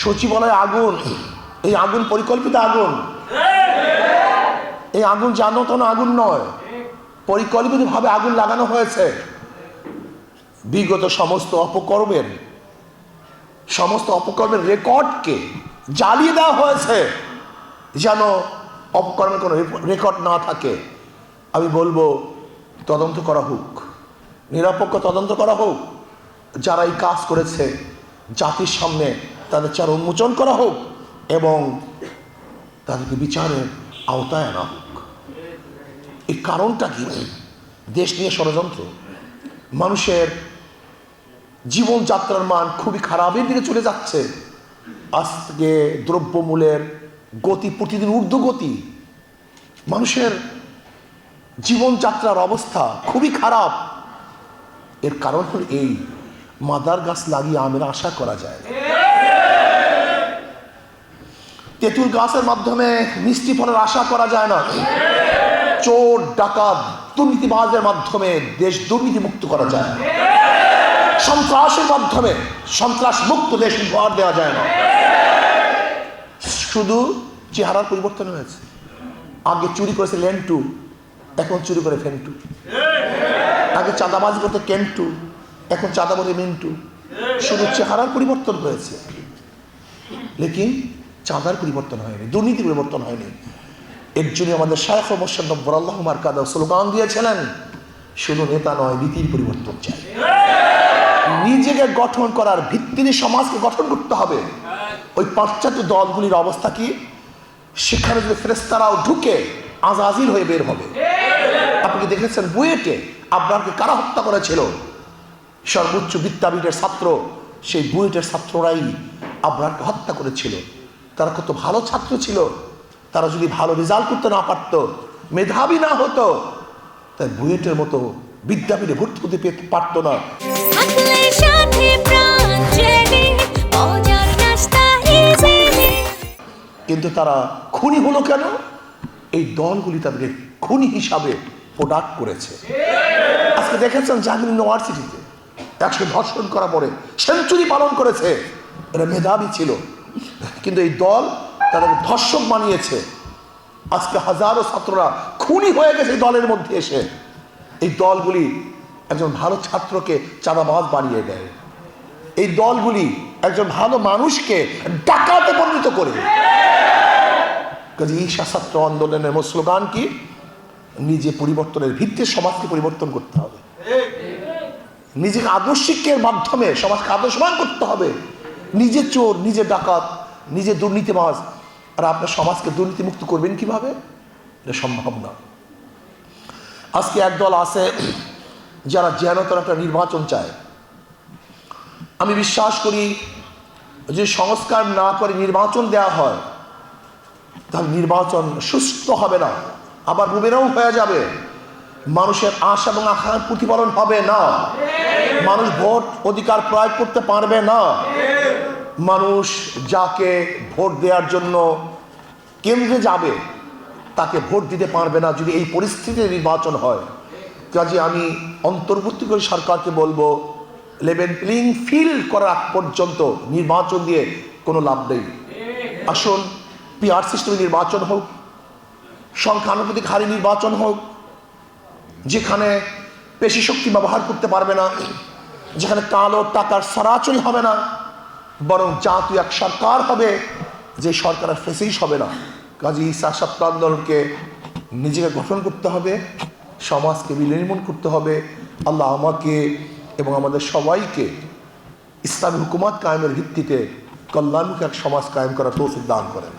সচিবালয়ে আগুন, এই আগুন পরিকল্পিত আগুন, এই আগুন জানো তো না, আগুন নয়, পরিকল্পিতভাবে আগুন লাগানো হয়েছে। বিগত সমস্ত অপকর্মের রেকর্ডকে জ্বালিয়ে দেওয়া হয়েছে যেন অপকর্মের কোনো রেকর্ড না থাকে। আমি বলবো তদন্ত করা হোক, নিরপেক্ষ তদন্ত করা হোক। যারা এই কাজ করেছে জাতির সামনে তাদের চার উন্মোচন করা হোক এবং তাদেরকে বিচারের আওতায় আনা হোক। এই কারণটা কি? দেশ নিয়ে ষড়যন্ত্র, মানুষের জীবনযাত্রার মান খুবই খারাপের দিকে চলে যাচ্ছে। আজকে দ্রব্যমূল্যের গতি প্রতিদিন ঊর্ধ্বগতি, মানুষের জীবনযাত্রার অবস্থা খুবই খারাপ। এর কারণ হল এই, মাদার গাছ লাগিয়ে আমের আশা করা যায় না। তেঁতুল গাছের মাধ্যমে মিষ্টি ফলের আশা করা যায় না। চোর ডাকাত দুর্নীতিবাজের মাধ্যমে দেশ দুর্নীতি মুক্ত করা যায় না। সন্ত্রাসের মাধ্যমে সন্ত্রাস মুক্ত দেশ উপহার দেওয়া যায় না। শুধু চেহারার পরিবর্তন হয়েছে। আগে চুরি করেছে লেন্টু, এখন চুরি করে ফেন্টু। আগে চাঁদাবাজি করতে কেন্টু, এখন চাঁদাবাজি মিন্টু। শুধু চেহারার পরিবর্তন হয়েছে, লেকিন চাঁদার পরিবর্তন হয়নি, দুর্নীতি পরিবর্তন হয়নি। এর জন্য আমাদের শায়খ মোর্শেদ নব্বর আল্লাহ মারকাদা স্লোগান দিয়েছিলেন, শুধু নেতা নয়, নীতির পরিবর্তন চাই। নিজেকে গঠন করার ভিত্তিতে সমাজকে গঠন করতে হবে। ওই পাশ্চাত্য দলগুলির অবস্থা কি? সেখানে যদি ফেরেশতারাও ঢুকে আজাজিল হয়ে বের হবে। আপনি দেখেছেন বুয়েটে আবরারকে কারা হত্যা করেছিল? সর্বোচ্চ বিদ্যাপীঠের ছাত্র, সেই বুয়েটের ছাত্ররাই আবরারকে হত্যা করেছিল। তারা কত ভালো ছাত্র ছিল, তারা যদি ভালো রেজাল্ট করতে না পারতো, মেধাবী না হতো, তাই বুয়েটের মতো বিদ্যাপীঠে ভর্তি হতে পারতো না। কিন্তু তারা খুনি হলো কেন? এই দলগুলি তাদেরকে খুনি হিসাবে প্রোডাক্ট করেছে। আজকে দেখেছেন জাহাঙ্গীর ইউনিভার্সিটিতে 100 ধর্ষণ করা পরে সেঞ্চুরি পালন করেছে। এরা মেধাবী ছিল, কিন্তু এই দল তাদেরকে ধর্ষক বানিয়েছে। আজকে হাজারো ছাত্ররা খুনি হয়ে গেছে এই দলের মধ্যে এসে। এই দলগুলি একজন ভালো ছাত্রকে চাঁদাবাজ বানিয়ে দেয়। এই দলগুলি একজন ভালো মানুষকে ডাকাতে পরিণত করে। কাজে এই ছাত্র আন্দোলনের স্লোগান কি? নিজে পরিবর্তনের ভিত্তিতে সমাজকে পরিবর্তন করতে হবে। নিজেকে আদর্শিকের মাধ্যমে সমাজকে আদর্শবান করতে হবে। নিজে চোর, নিজে ডাকাত, নিজে দুর্নীতিবাজ, আর আপনার সমাজকে দুর্নীতিমুক্ত করবেন কিভাবে? এটা সম্ভব না। আজকে একদল আছে যারা যেন একটা নির্বাচন চায়। আমি বিশ্বাস করি যে সংস্কার না করে নির্বাচন দেওয়া হয় তাহলে নির্বাচন সুস্থ হবে না, আবার বুমেরাং হয়ে যাবে। মানুষের আশা এবং আকাঙ্ক্ষার প্রতিফলন হবে না। মানুষ ভোট অধিকার প্রয়োগ করতে পারবে না। মানুষ যাকে ভোট দেওয়ার জন্য কেন্দ্রে যাবে তাকে ভোট দিতে পারবে না যদি এই পরিস্থিতিতে নির্বাচন হয়। কাজে আমি অন্তর্বর্তীকালীন সরকারকে বলবো, লেভেল প্লেইং ফিল্ড করার আগ পর্যন্ত নির্বাচন দিয়ে কোনো লাভ নেই। আসুন পিআর সিস্টেমে নির্বাচন হোক, সংখ্যানুপাতিক হারে নির্বাচন হোক, যেখানে পেশি শক্তি ব্যবহার করতে পারবে না, যেখানে কালো টাকার সরাসরি হবে না, বরং জাতীয় এক সরকার হবে যে সরকারের ফেসিস হবে না। কাজী ছাত্র আন্দোলনকে নিজেকে গঠন করতে হবে, সমাজকে বিনির্মূল করতে হবে। আল্লাহ আমাকে এবং আমাদের সবাইকে ইসলামী হুকুমত কায়েমের ভিত্তিতে কল্যাণমুখী এক সমাজ কায়েম করার তৌফিক দান করেন।